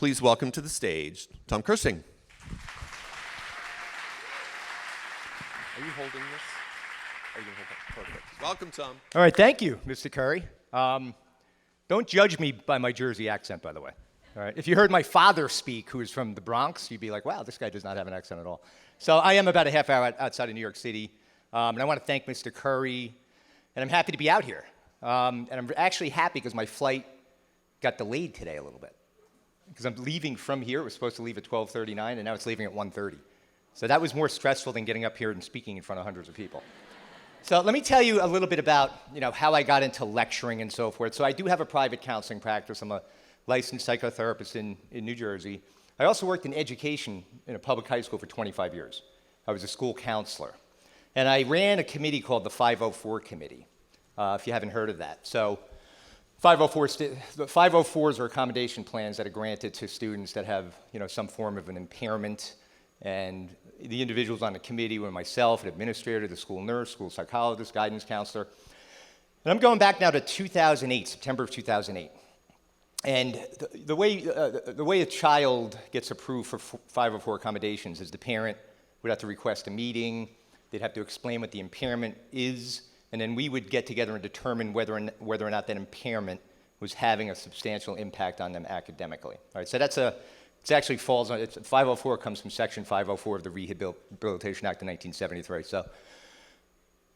please welcome to the stage Tom Kersting. Are you holding this? Are you going to hold that? Perfect. Welcome, Tom. All right, thank you, Mr. Curry. Don't judge me by my Jersey accent, by the way. All right, if you heard my father speak, who is from the Bronx, you'd be like, wow, this guy does not have an accent at all. So I am about a half hour outside of New York City, and I want to thank Mr. Curry, and I'm happy to be out here. And I'm actually happy because my flight got delayed today a little bit. Because I'm leaving from here. It was supposed to leave at 12:39, and now it's leaving at 1:30. So that was more stressful than getting up here and speaking in front of hundreds of people. So let me tell you a little bit about how I got into lecturing and so forth. So I do have a private counseling practice. I'm a licensed psychotherapist in New Jersey. I also worked in education in a public high school for 25 years. I was a school counselor. And I ran a committee called the 504 Committee, if you haven't heard of that. So 504s are accommodation plans that are granted to students that have some form of an impairment. And the individuals on the committee were myself, an administrator, the school nurse, school psychologist, guidance counselor. And I'm going back now to 2008, September of 2008. And the way a child gets approved for 504 accommodations is the parent would have to request a meeting, they'd have to explain what the impairment is, and then we would get together and determine whether or not that impairment was having a substantial impact on them academically. All right, so it actually falls on, 504 comes from Section 504 of the Rehabilitation Act of 1973. So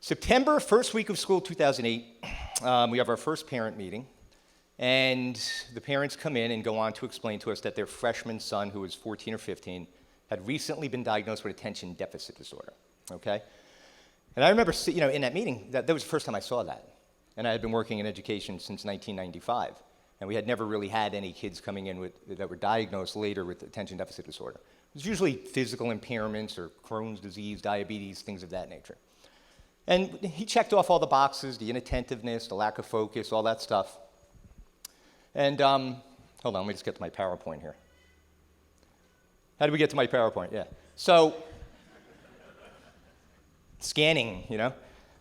September, first week of school, 2008, we have our first parent meeting, and the parents come in and go on to explain to us that their freshman son, who was 14 or 15, had recently been diagnosed with attention deficit disorder, okay? And I remember, in that meeting, that was the first time I saw that. And I had been working in education since 1995. And we had never really had any kids coming in that were diagnosed later with attention deficit disorder. It was usually physical impairments or Crohn's disease, diabetes, things of that nature. And he checked off all the boxes, the inattentiveness, the lack of focus, all that stuff. And hold on, let me just get to my PowerPoint here. How did we get to my PowerPoint? Yeah. So, scanning,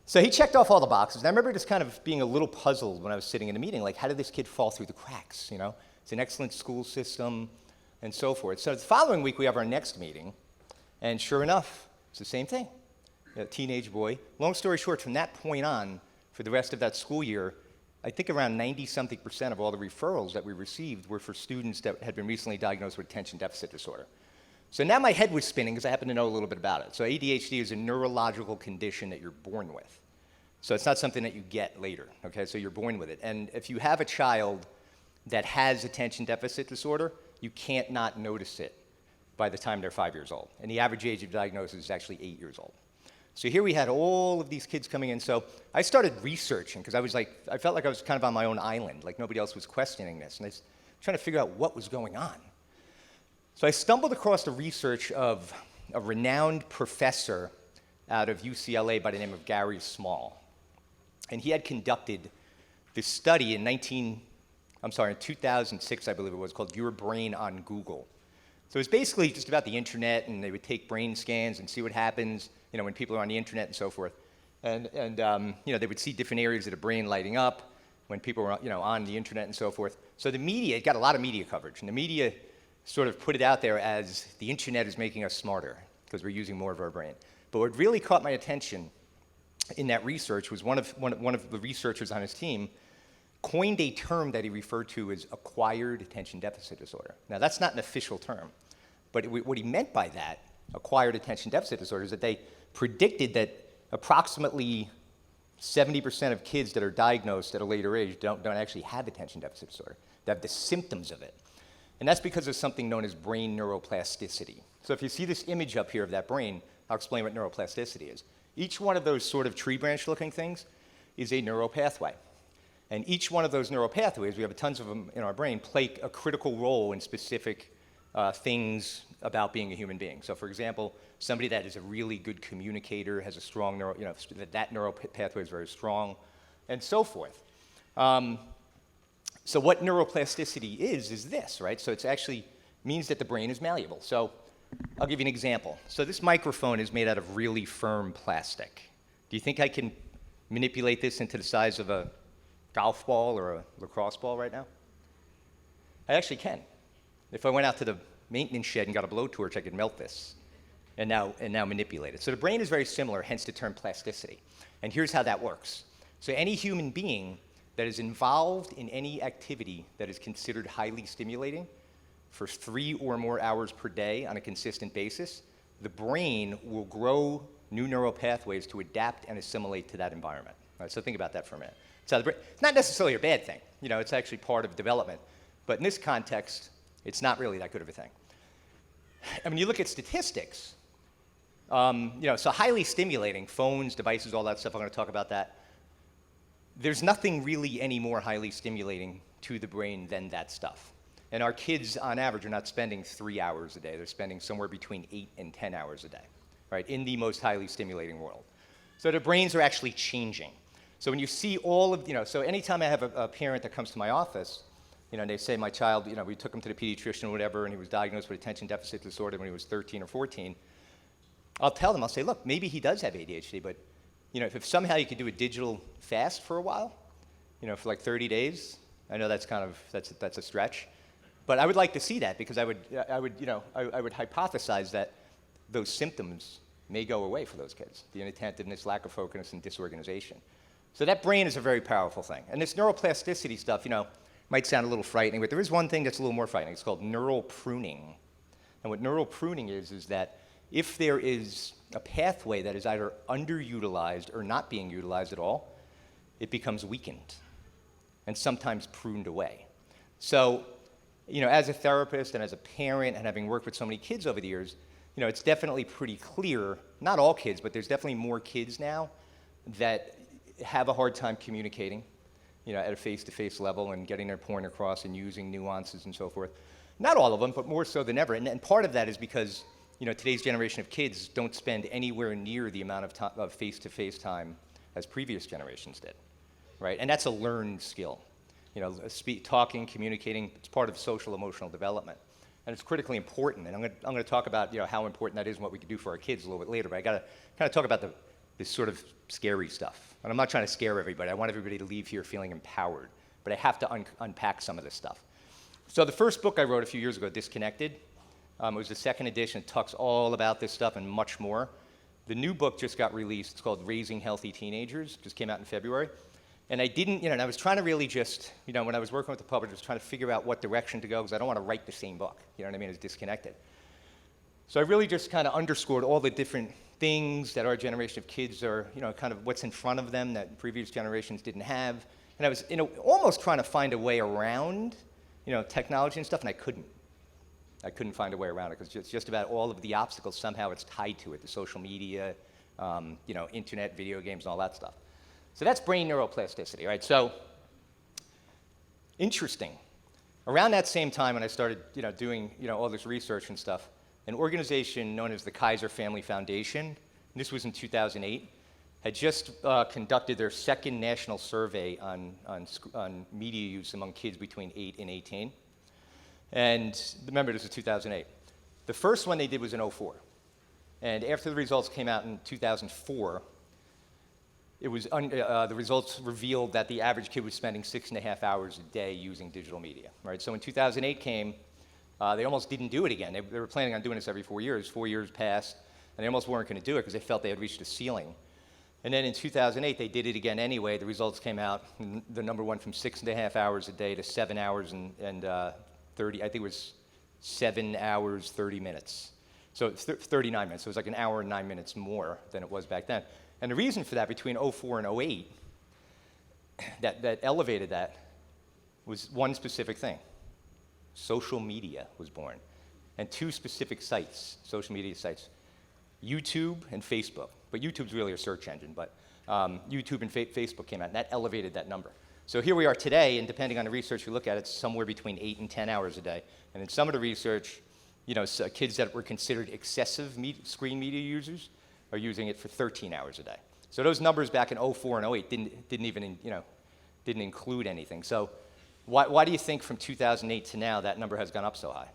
So he checked off all the boxes, and I remember just kind of being a little puzzled when I was sitting in a meeting, like, how did this kid fall through the cracks, It's an excellent school system, and so forth. So the following week, we have our next meeting, and sure enough, it's the same thing. A teenage boy. Long story short, from that point on, for the rest of that school year, I think around 90-something% of all the referrals that we received were for students that had been recently diagnosed with attention deficit disorder. So now my head was spinning because I happen to know a little bit about it. So ADHD is a neurological condition that you're born with. So it's not something that you get later, okay? So you're born with it. And if you have a child that has attention deficit disorder, you can't not notice it by the time they're 5 years old. And the average age of diagnosis is actually 8 years old. So here we had all of these kids coming in. So I started researching because I felt like I was kind of on my own island, like nobody else was questioning this. And I was trying to figure out what was going on. So I stumbled across the research of a renowned professor out of UCLA by the name of Gary Small. And he had conducted this study in 2006, I believe it was, called Your Brain on Google. So it was basically just about the internet, and they would take brain scans and see what happens, when people are on the internet and so forth. And they would see different areas of the brain lighting up when people were, on the internet and so forth. So the media, it got a lot of media coverage, and the media sort of put it out there as the internet is making us smarter because we're using more of our brain. But what really caught my attention in that research was one of the researchers on his team coined a term that he referred to as acquired attention deficit disorder. Now, that's not an official term, but what he meant by that, acquired attention deficit disorder, is that they predicted that approximately 70% of kids that are diagnosed at a later age don't actually have attention deficit disorder. They have the symptoms of it. And that's because of something known as brain neuroplasticity. So if you see this image up here of that brain, I'll explain what neuroplasticity is. Each one of those sort of tree branch looking things is a neural pathway. And each one of those neural pathways, we have tons of them in our brain, play a critical role in specific things about being a human being. So for example, somebody that is a really good communicator, has a strong that neural pathway is very strong, and so forth. So what neuroplasticity is this, right? So it actually means that the brain is malleable. So I'll give you an example. So this microphone is made out of really firm plastic. Do you think I can manipulate this into the size of a golf ball or a lacrosse ball right now? I actually can. If I went out to the maintenance shed and got a blowtorch, I could melt this and now manipulate it. So the brain is very similar, hence the term plasticity. And here's how that works. So any human being that is involved in any activity that is considered highly stimulating for 3 or more hours per day on a consistent basis, the brain will grow new neural pathways to adapt and assimilate to that environment. All right, so think about that for a minute. So it's not necessarily a bad thing. You know, it's actually part of development. But in this context, it's not really that good of a thing. I mean, you look at statistics, so highly stimulating, phones, devices, all that stuff, I'm going to talk about that. There's nothing really any more highly stimulating to the brain than that stuff. And our kids, on average, are not spending 3 hours a day. They're spending somewhere between 8 and 10 hours a day, right, in the most highly stimulating world. So their brains are actually changing. So when you see all of, so anytime I have a parent that comes to my office, and they say my child, we took him to the pediatrician or whatever, and he was diagnosed with attention deficit disorder when he was 13 or 14, I'll tell them, I'll say, look, maybe he does have ADHD, but if somehow you could do a digital fast for a while, for like 30 days, I know that's that's a stretch, but I would like to see that because I would hypothesize that those symptoms may go away for those kids, the inattentiveness, lack of focus, and disorganization. So that brain is a very powerful thing. And this neuroplasticity stuff, might sound a little frightening, but there is one thing that's a little more frightening. It's called neural pruning. And what neural pruning is that if there is a pathway that is either underutilized or not being utilized at all, it becomes weakened and sometimes pruned away. So, as a therapist and as a parent and having worked with so many kids over the years, it's definitely pretty clear, not all kids, but there's definitely more kids now that have a hard time communicating, at a face-to-face level and getting their point across and using nuances and so forth. Not all of them, but more so than ever. And part of that is because, today's generation of kids don't spend anywhere near the amount of face-to-face time as previous generations did, right? And that's a learned skill. Talking, communicating, it's part of social emotional development. And it's critically important. And I'm going to talk about, how important that is and what we can do for our kids a little bit later. But I got to kind of talk about this sort of scary stuff. And I'm not trying to scare everybody. I want everybody to leave here feeling empowered. But I have to unpack some of this stuff. So the first book I wrote a few years ago, Disconnected, it was the second edition. It talks all about this stuff and much more. The new book just got released. It's called Raising Healthy Teenagers. Just came out in February. And I didn't, and I was trying to really just, when I was working with the publisher, I was trying to figure out what direction to go because I don't want to write the same book. You know what I mean? It's disconnected. So I really just kind of underscored all the different things that our generation of kids are, kind of what's in front of them that previous generations didn't have. And I was, almost trying to find a way around, technology and stuff, and I couldn't. I couldn't find a way around it because it's just about all of the obstacles. Somehow it's tied to it, the social media, internet, video games, and all that stuff. So that's brain neuroplasticity, right? So, interesting. Around that same time when I started, doing, all this research and stuff, an organization known as the Kaiser Family Foundation, and this was in 2008, had just conducted their second national survey on media use among kids between 8 and 18. And remember, this was 2008. The first one they did was in 2004. And after the results came out in 2004, it was the results revealed that the average kid was spending 6.5 hours a day using digital media, right? So when 2008 came, they almost didn't do it again. They were planning on doing this every 4 years. 4 years passed, and they almost weren't going to do it because they felt they had reached a ceiling. And then in 2008, they did it again anyway. The results came out. The number went from 6.5 hours a day to 7 hours and 30. I think it was 7 hours 30 minutes. So it's 39 minutes. So it was like an hour and 9 minutes more than it was back then. And the reason for that, between 2004 and 2008, that elevated that was one specific thing. Social media was born. And two specific sites, social media sites, YouTube and Facebook. But YouTube's really a search engine, but YouTube and Facebook came out, and that elevated that number. So here we are today, and depending on the research you look at, it's somewhere between 8 and 10 hours a day. And in some of the research, kids that were considered excessive screen media users are using it for 13 hours a day. So those numbers back in 2004 and 2008 didn't include anything. So why do you think from 2008 to now that number has gone up so high?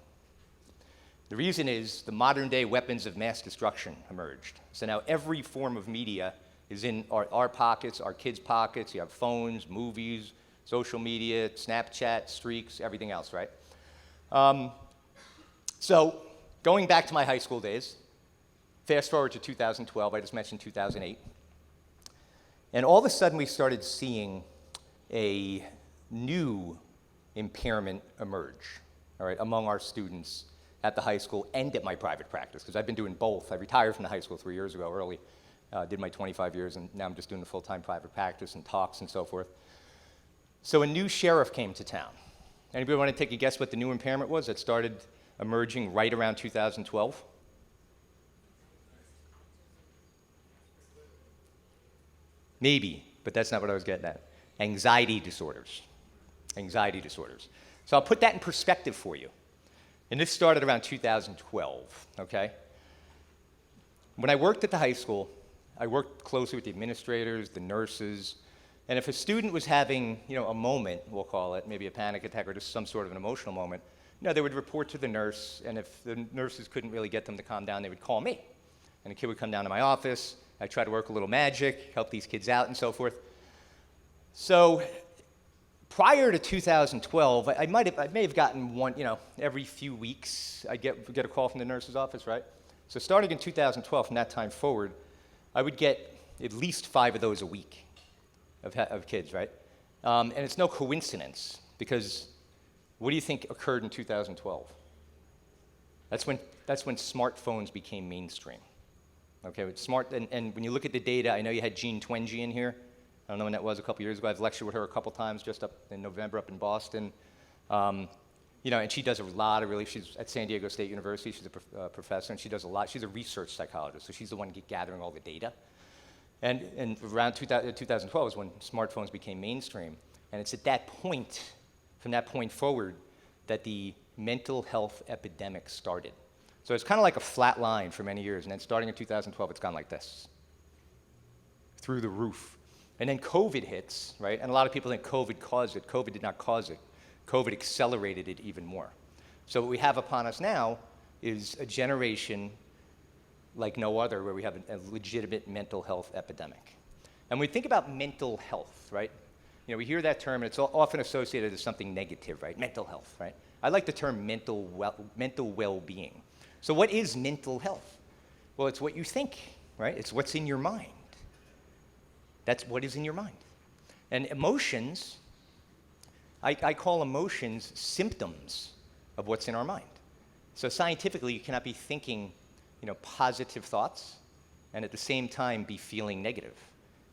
The reason is the modern day weapons of mass destruction emerged. So now every form of media is in our pockets, our kids' pockets. You have phones, movies, social media, Snapchat, streaks, everything else, right? So going back to my high school days, fast forward to 2012, I just mentioned 2008, and all of a sudden we started seeing a new impairment emerge, all right, among our students at the high school and at my private practice, because I've been doing both. I retired from the high school 3 years ago early, did my 25 years, and now I'm just doing the full-time private practice and talks and so forth. So a new sheriff came to town. Anybody want to take a guess what the new impairment was that started emerging right around 2012? Maybe, but that's not what I was getting at. Anxiety disorders. Anxiety disorders. So I'll put that in perspective for you. And this started around 2012, okay? When I worked at the high school, I worked closely with the administrators, the nurses, and if a student was having, a moment, we'll call it, maybe a panic attack or just some sort of an emotional moment, they would report to the nurse, and if the nurses couldn't really get them to calm down, they would call me. And the kid would come down to my office, I'd try to work a little magic, help these kids out and so forth. So prior to 2012, I may have gotten one, every few weeks, I'd get a call from the nurse's office, right? So starting in 2012, from that time forward, I would get at least 5 of those a week of kids, right? And it's no coincidence, because what do you think occurred in 2012? That's when smartphones became mainstream. Okay, with and when you look at the data, I know you had Jean Twenge in here. I don't know when that was, a couple years ago. I've lectured with her a couple times just up in November up in Boston. And she does a lot of she's at San Diego State University. She's a professor, and she does a lot. She's a research psychologist, so she's the one gathering all the data. And around 2012 is when smartphones became mainstream. And it's at that point, from that point forward, that the mental health epidemic started. So it's kind of like a flat line for many years, and then starting in 2012, it's gone like this, through the roof. And then COVID hits, right? And a lot of people think COVID caused it. COVID did not cause it. COVID accelerated it even more. So what we have upon us now is a generation like no other, where we have a legitimate mental health epidemic. And when we think about mental health, right? We hear that term, and it's often associated with something negative, right? Mental health, right? I like the term mental well-being. So what is mental health? Well, it's what you think, right? It's what's in your mind. That's what is in your mind. And emotions, I call emotions symptoms of what's in our mind. So scientifically, you cannot be thinking, positive thoughts and at the same time be feeling negative.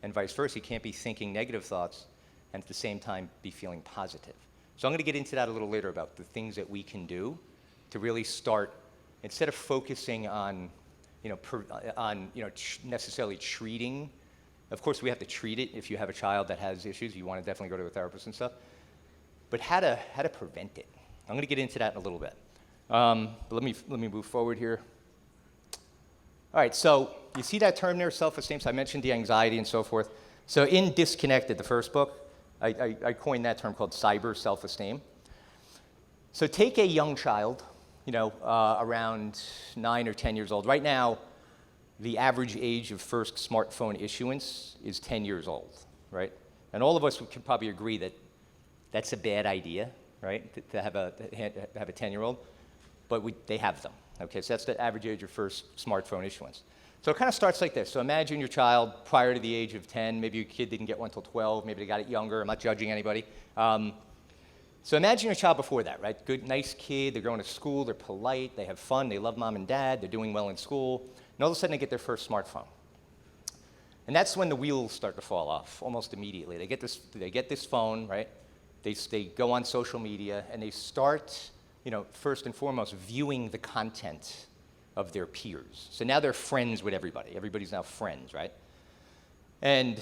And vice versa, you can't be thinking negative thoughts and at the same time be feeling positive. So I'm going to get into that a little later about the things that we can do to really start, instead of focusing on, necessarily treating. Of course, we have to treat it. If you have a child that has issues, you want to definitely go to a therapist and stuff. But how to prevent it. I'm going to get into that in a little bit. But let me move forward here. All right, so you see that term there, self-esteem? So I mentioned the anxiety and so forth. So in Disconnected, the first book, I coined that term called cyber self-esteem. So take a young child, around 9 or 10 years old. Right now, the average age of first smartphone issuance is 10 years old, right? And all of us can probably agree that that's a bad idea, right, to have a 10-year-old, but they have them. Okay, so that's the average age of first smartphone issuance. So it kind of starts like this. So imagine your child prior to the age of 10, maybe your kid didn't get one until 12, maybe they got it younger. I'm not judging anybody. So imagine your child before that, right? Good, nice kid, they're going to school, they're polite, they have fun, they love mom and dad, they're doing well in school, and all of a sudden they get their first smartphone. And that's when the wheels start to fall off, almost immediately. They get this phone, right? They go on social media, and they start, first and foremost, viewing the content of their peers. So now they're friends with everybody. Everybody's now friends, right? And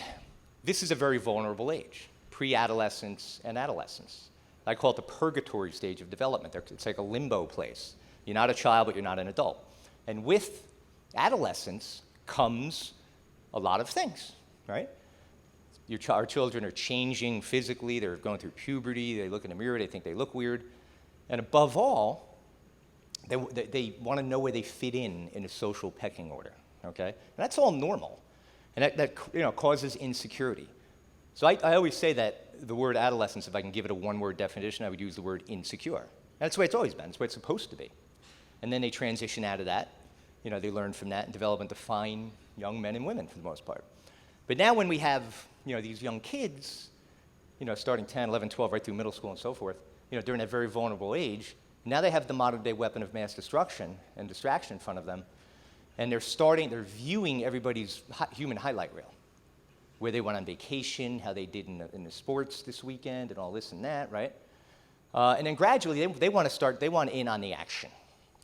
this is a very vulnerable age, pre-adolescence and adolescence. I call it the purgatory stage of development. It's like a limbo place. You're not a child, but you're not an adult. And with adolescence comes a lot of things, right? Our children are changing physically. They're going through puberty. They look in the mirror. They think they look weird. And above all, they want to know where they fit in a social pecking order, okay? And that's all normal. And that causes insecurity. So I always say that the word adolescence, if I can give it a one-word definition, I would use the word insecure. And that's the way it's always been. It's the way it's supposed to be. And then they transition out of that. You know, they learn from that and develop into fine young men and women for the most part. But now when we have, you know, these young kids, you know, starting 10, 11, 12, right through middle school and so forth, you know, during that very vulnerable age, now they have the modern day weapon of mass destruction and distraction in front of them. And they're viewing everybody's human highlight reel, where they went on vacation, how they did in the sports this weekend, and all this and that, right? And then gradually, they want in on the action.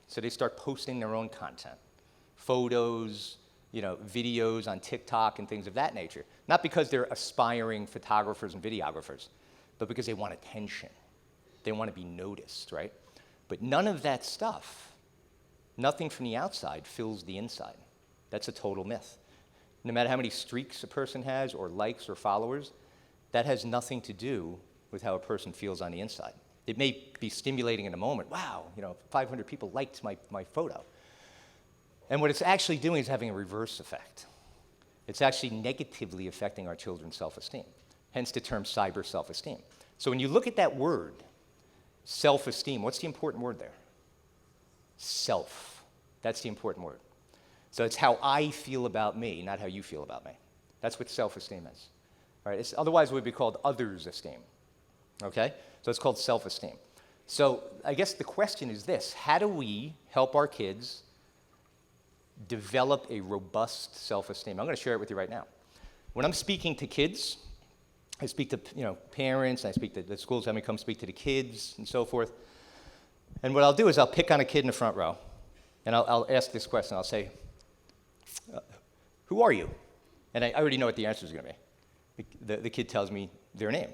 So they start posting their own content, photos, you know, videos on TikTok and things of that nature. Not because they're aspiring photographers and videographers, but because they want attention. They want to be noticed, right? But none of that stuff, nothing from the outside fills the inside. That's a total myth. No matter how many streaks a person has, or likes, or followers, that has nothing to do with how a person feels on the inside. It may be stimulating in a moment. Wow, you know, 500 people liked my photo. And what it's actually doing is having a reverse effect. It's actually negatively affecting our children's self-esteem, hence the term cyber self-esteem. So when you look at that word, self-esteem, what's the important word there? Self. That's the important word. So it's how I feel about me, not how you feel about me. That's what self-esteem is. Right? Otherwise, it would be called others' esteem. Okay? So it's called self-esteem. So I guess the question is this: how do we help our kids develop a robust self-esteem? I'm going to share it with you right now. When I'm speaking to kids, I speak to parents, I speak to the schools, have me come speak to the kids and so forth. And what I'll do is I'll pick on a kid in the front row, and I'll ask this question. I'll say, who are you? And I already know what the answer is going to be. The kid tells me their name.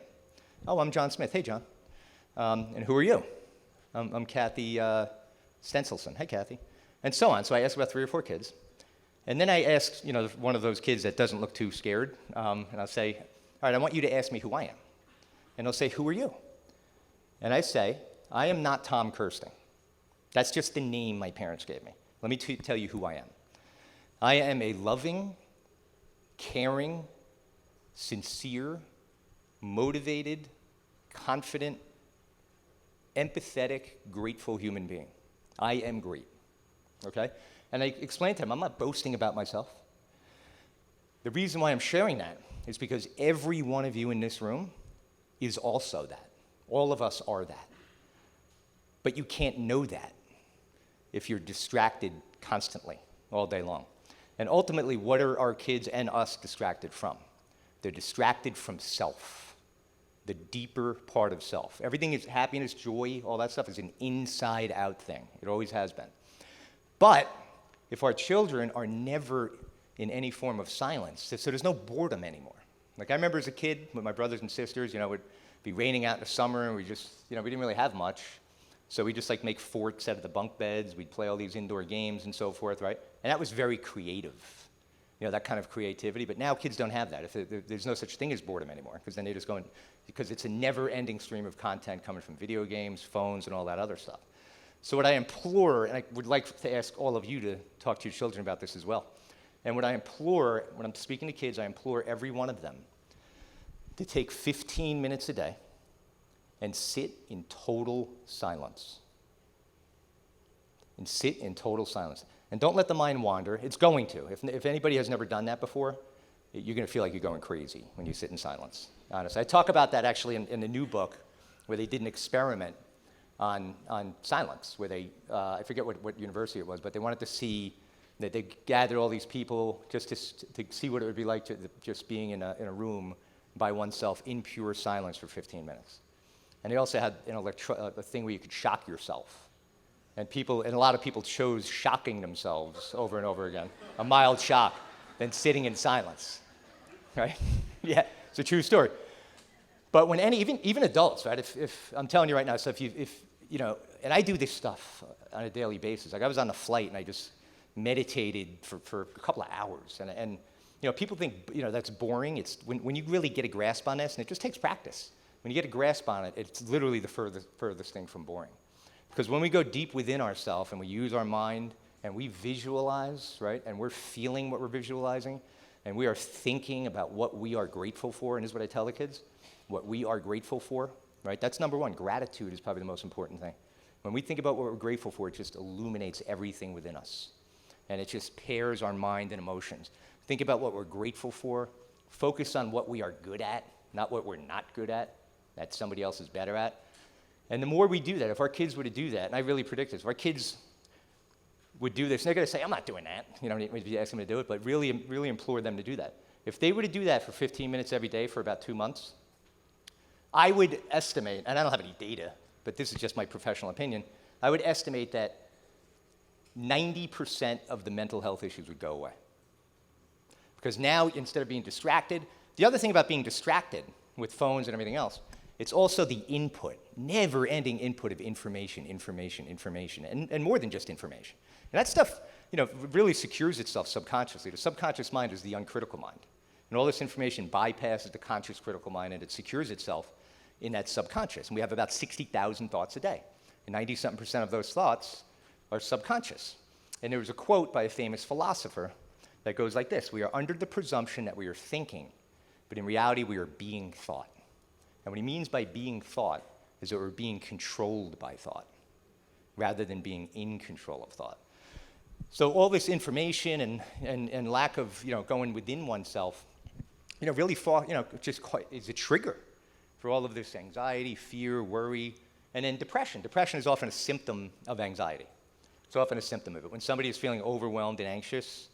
Oh, I'm John Smith. Hey, John. And who are you? I'm Kathy Stencilson. Hey, Kathy. And so on. So I ask about 3 or 4 kids. And then I ask, one of those kids that doesn't look too scared, and I'll say, all right, I want you to ask me who I am. And they'll say, who are you? And I say, I am not Tom Kersting. That's just the name my parents gave me. Let me tell you who I am. I am a loving, caring, sincere, motivated, confident, empathetic, grateful human being. I am great. Okay? And I explained to him, I'm not boasting about myself. The reason why I'm sharing that is because every one of you in this room is also that. All of us are that. But you can't know that if you're distracted constantly all day long. And ultimately, what are our kids and us distracted from? They're distracted from self, the deeper part of self. Everything is happiness, joy, all that stuff is an inside-out thing. It always has been. But if our children are never in any form of silence, so there's no boredom anymore. Like I remember as a kid with my brothers and sisters, it would be raining out in the summer, and we just, we didn't really have much. So we just make forts out of the bunk beds. We'd play all these indoor games and so forth, right? And that was very creative, that kind of creativity. But now kids don't have that. There's no such thing as boredom anymore, because then they just go because it's a never-ending stream of content coming from video games, phones, and all that other stuff. So what I implore, and I would like to ask all of you to talk to your children about this as well. And what I implore, when I'm speaking to kids, I implore every one of them to take 15 minutes a day and sit in total silence. And sit in total silence. And don't let the mind wander. It's going to. If anybody has never done that before, you're going to feel like you're going crazy when you sit in silence, honestly. I talk about that actually in the new book, where they did an experiment on silence, where they, I forget what university it was, but they wanted to see that they gathered all these people just to see what it would be like to just being in a room by oneself in pure silence for 15 minutes. And they also had a thing where you could shock yourself. And a lot of people chose shocking themselves over and over again, a mild shock, than sitting in silence, right? Yeah, it's a true story. But when even adults, right? If I'm telling you right now, so if and I do this stuff on a daily basis. Like I was on a flight and I just meditated for a couple of hours, and people think that's boring. It's when you really get a grasp on this, and it just takes practice. When you get a grasp on it, it's literally the furthest thing from boring. Because when we go deep within ourselves and we use our mind and we visualize, right, and we're feeling what we're visualizing, and we are thinking about what we are grateful for, and this is what I tell the kids, what we are grateful for, right? That's number one. Gratitude is probably the most important thing. When we think about what we're grateful for, it just illuminates everything within us. And it just pairs our mind and emotions. Think about what we're grateful for. Focus on what we are good at, not what we're not good at, that somebody else is better at. And the more we do that, if our kids were to do that, and I really predict this, if our kids would do this, and they're going to say, I'm not doing that. You know, if you ask them to do it, but really implore them to do that. If they were to do that for 15 minutes every day for about 2 months, I would estimate, and I don't have any data, but this is just my professional opinion, I would estimate that 90% of the mental health issues would go away. Because now, instead of being distracted, the other thing about being distracted with phones and everything else, it's also the input, never-ending input of information, and more than just information. And that stuff, you know, really secures itself subconsciously. The subconscious mind is the uncritical mind. And all this information bypasses the conscious critical mind, and it secures itself in that subconscious. And we have about 60,000 thoughts a day. And 90-something% of those thoughts are subconscious. And there was a quote by a famous philosopher that goes like this: we are under the presumption that we are thinking, but in reality we are being thought. And what he means by being thought is that we're being controlled by thought, rather than being in control of thought. So all this information and lack of, you know, going within oneself, you know, really just is a trigger for all of this anxiety, fear, worry, and then depression. Depression is often a symptom of anxiety. It's often a symptom of it. When somebody is feeling overwhelmed and anxious,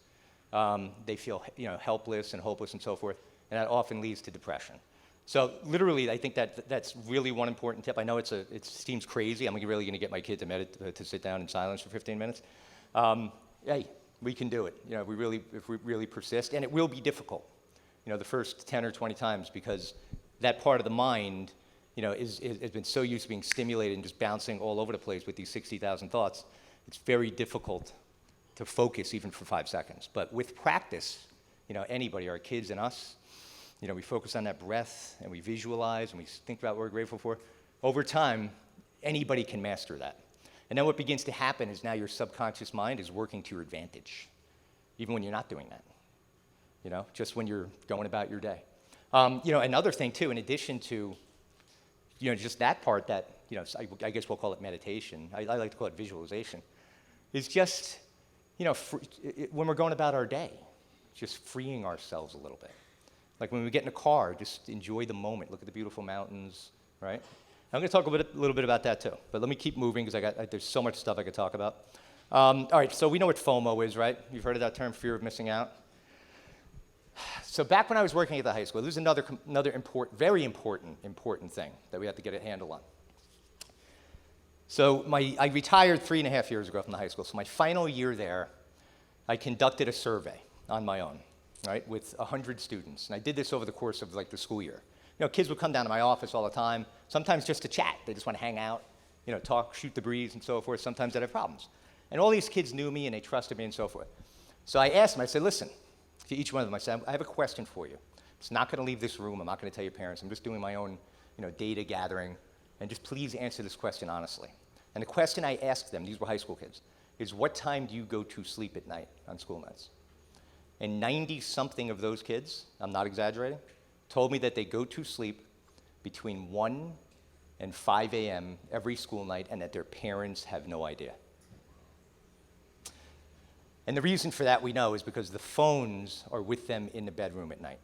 they feel, you know, helpless and hopeless and so forth, and that often leads to depression. So literally, I think that's really one important tip. I know it seems crazy. I'm really going to get my kid to sit down in silence for 15 minutes. Hey, we can do it. You know, if we really persist, and it will be difficult. You know, the first 10 or 20 times, because that part of the mind, you know, has been so used to being stimulated and just bouncing all over the place with these 60,000 thoughts. It's very difficult to focus even for 5 seconds. But with practice, you know, anybody, our kids and us, you know, we focus on that breath and we visualize and we think about what we're grateful for. Over time, anybody can master that. And then what begins to happen is now your subconscious mind is working to your advantage, even when you're not doing that, you know, just when you're going about your day. You know, another thing too, in addition to, you know, just that part that, you know, I guess we'll call it meditation. I like to call it visualization. Is just, you know, when we're going about our day, just freeing ourselves a little bit. Like when we get in a car, just enjoy the moment. Look at the beautiful mountains, right? I'm going to talk a little bit about that too. But let me keep moving because there's so much stuff I could talk about. All right, so we know what FOMO is, right? You've heard of that term, fear of missing out. So back when I was working at the high school, this is another very important thing that we have to get a handle on. So I retired 3.5 years ago from the high school. So my final year there, I conducted a survey on my own, right, with 100 students. And I did this over the course of like the school year. You know, kids would come down to my office all the time, sometimes just to chat. They just want to hang out, you know, talk, shoot the breeze and so forth. Sometimes they'd have problems. And all these kids knew me and they trusted me and so forth. So I asked them, I said, listen, to each one of them, I said, I have a question for you. It's not going to leave this room. I'm not going to tell your parents. I'm just doing my own, you know, data gathering. And just please answer this question honestly. And the question I asked them, these were high school kids, is what time do you go to sleep at night on school nights? And 90-something of those kids, I'm not exaggerating, told me that they go to sleep between 1 and 5 a.m. every school night and that their parents have no idea. And the reason for that we know is because the phones are with them in the bedroom at night,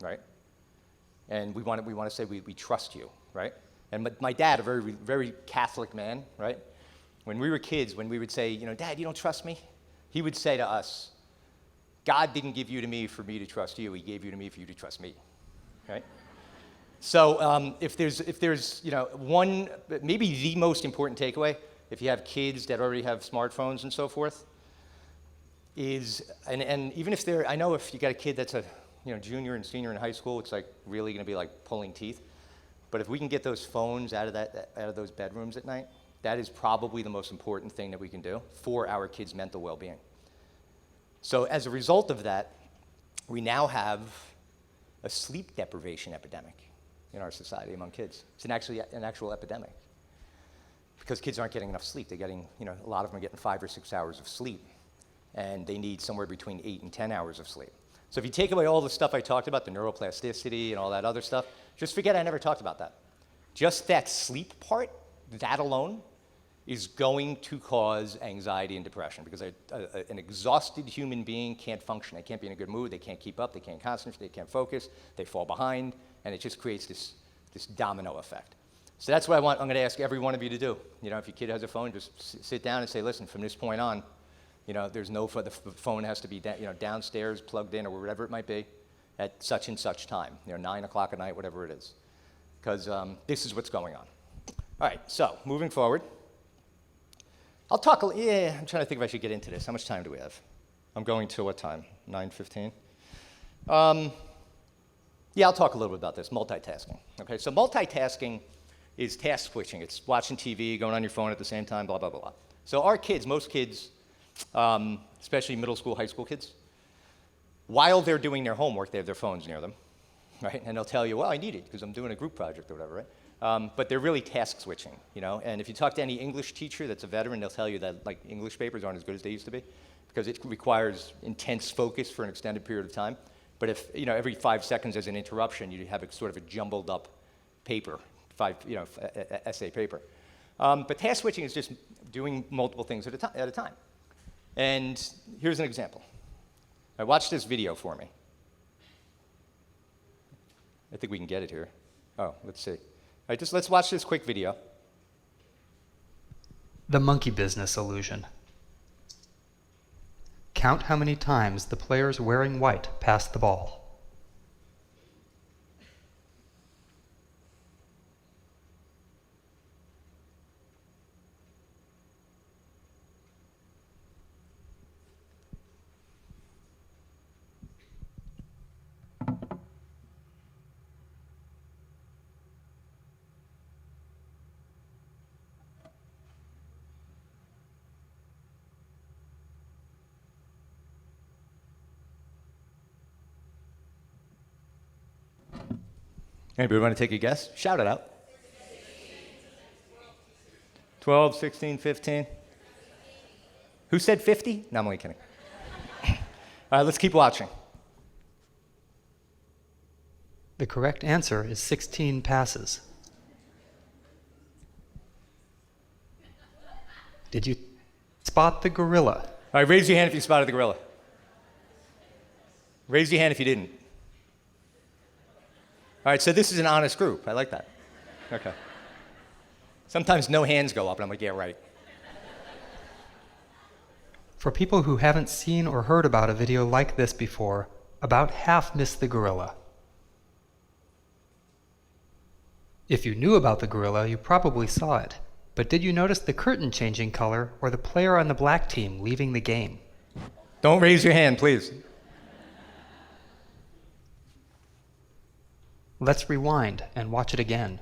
right? And we want to say we trust you, right? And my dad, a very, very Catholic man, right? When we were kids, when we would say, you know, Dad, you don't trust me? He would say to us, God didn't give you to me for me to trust you. He gave you to me for you to trust me, right? So if there's, you know, one, maybe the most important takeaway, if you have kids that already have smartphones and so forth, is, and even if I know if you got a kid that's a, you know, junior and senior in high school, it's like really going to be like pulling teeth. But if we can get those phones out of those bedrooms at night, that is probably the most important thing that we can do for our kids' mental well-being. So as a result of that, we now have a sleep deprivation epidemic in our society among kids. It's an actual epidemic because kids aren't getting enough sleep. They're getting, you know, a lot of them are getting 5 or 6 hours of sleep, and they need somewhere between 8 and 10 hours of sleep. So if you take away all the stuff I talked about, the neuroplasticity and all that other stuff, just forget I never talked about that. Just that sleep part, that alone, is going to cause anxiety and depression because an exhausted human being can't function. They can't be in a good mood, they can't keep up, they can't concentrate, they can't focus, they fall behind, and it just creates this domino effect. So that's what I'm going to ask every one of you to do. You know, if your kid has a phone, just sit down and say, listen, from this point on, you know, the phone has to be downstairs, plugged in, or wherever it might be, at such and such time, 9 o'clock at night, whatever it is, because this is what's going on. All right, so moving forward. I'm trying to think if I should get into this. How much time do we have? I'm going till what time? 9:15? Yeah, I'll talk a little bit about this, multitasking. Okay, so multitasking is task switching. It's watching TV, going on your phone at the same time, blah, blah, blah, blah. So our kids, most kids, especially middle school, high school kids, while they're doing their homework, they have their phones near them, right? And they'll tell you, well, I need it because I'm doing a group project or whatever, right? But they're really task switching, you know? And if you talk to any English teacher that's a veteran, they'll tell you that like English papers aren't as good as they used to be because it requires intense focus for an extended period of time. But if, you know, every 5 seconds there's an interruption, you have a sort of a jumbled up paper, essay paper. But task switching is just doing multiple things at a time. And here's an example. Watch this video for me. I think we can get it here. Oh, let's see. All right, let's watch this quick video. The monkey business illusion. Count how many times the players wearing white pass the ball. Anybody want to take a guess? Shout it out. 12, 16, 15. Who said 50? No, I'm only kidding. All right, let's keep watching. The correct answer is 16 passes. Did you spot the gorilla? All right, raise your hand if you spotted the gorilla. Raise your hand if you didn't. All right, so this is an honest group. I like that. Okay. Sometimes no hands go up, and I'm like, yeah, right. For people who haven't seen or heard about a video like this before, about half missed the gorilla. If you knew about the gorilla, you probably saw it. But did you notice the curtain changing color or the player on the black team leaving the game? Don't raise your hand, please. Let's rewind and watch it again.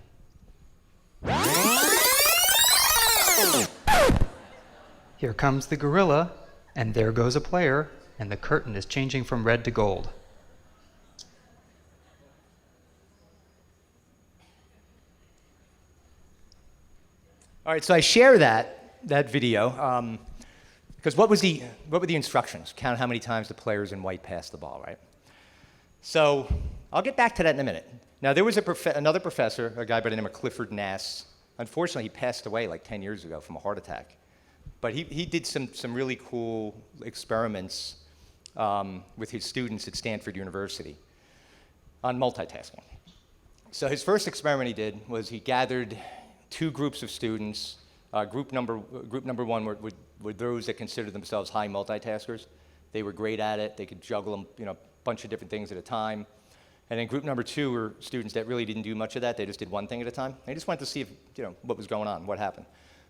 Here comes the gorilla, and there goes a player, and the curtain is changing from red to gold. All right, so I share that video because what were the instructions? Count how many times the players in white pass the ball, right? So I'll get back to that in a minute. Now, there was another professor, a guy by the name of Clifford Nass. Unfortunately, he passed away like 10 years ago from a heart attack. But he did some really cool experiments with his students at Stanford University on multitasking. So his first experiment he did was he gathered two groups of students. Group number one were those that considered themselves high multitaskers. They were great at it. They could juggle them, a bunch of different things at a time. And then group number two were students that really didn't do much of that. They just did one thing at a time. They just wanted to see if, what was going on, what happened.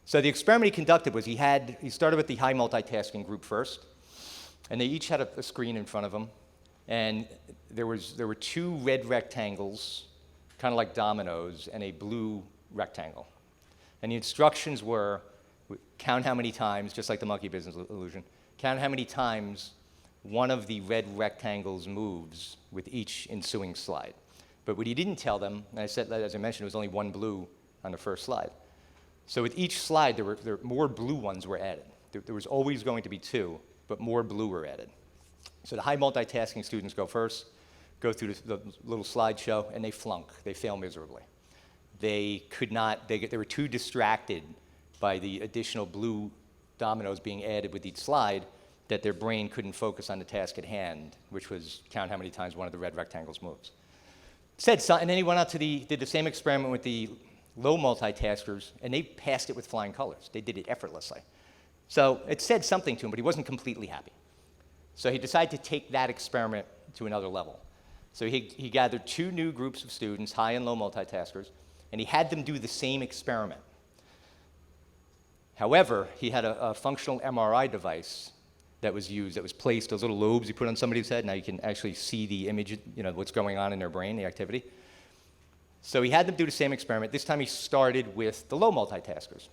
So the experiment he conducted was he started with the high multitasking group first, and they each had a screen in front of them, and there were two red rectangles, kind of like dominoes, and a blue rectangle. And the instructions were, count how many times, just like the monkey business illusion, count how many times one of the red rectangles moves with each ensuing slide. But what he didn't tell them, and I said, as I mentioned, there was only one blue on the first slide. So with each slide, there more blue ones were added. There was always going to be two, but more blue were added. So the high multitasking students go first, go through the little slideshow, and they flunk. They fail miserably. They were too distracted by the additional blue dominoes being added with each slide, that their brain couldn't focus on the task at hand, which was count how many times one of the red rectangles moves. Said so, and then he went out to did the same experiment with the low multitaskers, and they passed it with flying colors. They did it effortlessly. So it said something to him, but he wasn't completely happy. So he decided to take that experiment to another level. So he gathered 2 new groups of students, high and low multitaskers, and he had them do the same experiment. However, he had a functional MRI device that was used, that was placed, those little lobes you put on somebody's head. Now you can actually see the image, what's going on in their brain, the activity. So he had them do the same experiment. This time he started with the low multitaskers.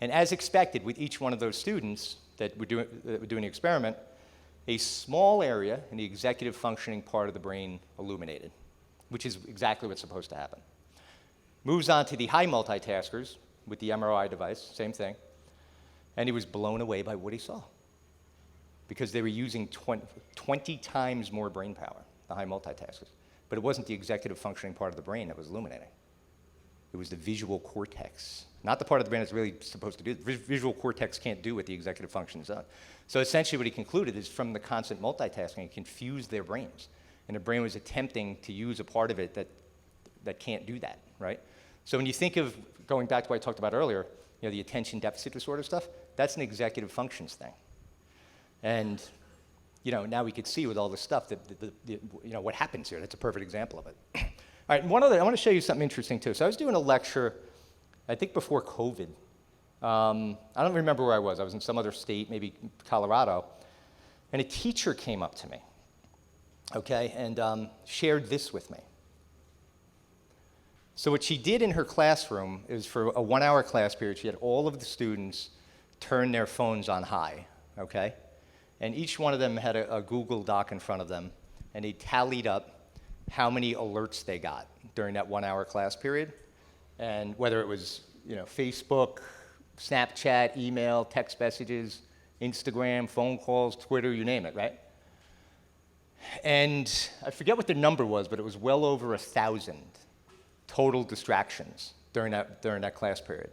And as expected, with each one of those students that were doing the experiment, a small area in the executive functioning part of the brain illuminated, which is exactly what's supposed to happen. Moves on to the high multitaskers with the MRI device, same thing. And he was blown away by what he saw, because they were using 20 times more brain power, the high multitaskers. But it wasn't the executive functioning part of the brain that was illuminating. It was the visual cortex, not the part of the brain that's really supposed to do. The visual cortex can't do what the executive function is on. So essentially what he concluded is from the constant multitasking, it confused their brains. And the brain was attempting to use a part of it that can't do that, right? So when you think of, going back to what I talked about earlier, the attention deficit disorder stuff, that's an executive functions thing. And now we could see with all this stuff that what happens here. That's a perfect example of it. All right, one other, I want to show you something interesting too. So I was doing a lecture, I think before COVID. I don't remember where I was. I was in some other state, maybe Colorado. And a teacher came up to me, okay, and shared this with me. So what she did in her classroom is, for a 1-hour class period, she had all of the students turn their phones on high, okay? And each one of them had a Google Doc in front of them, and they tallied up how many alerts they got during that 1-hour class period, and whether it was Facebook, Snapchat, email, text messages, Instagram, phone calls, Twitter, you name it, right? And I forget what the number was, but it was well over 1,000 total distractions during that class period.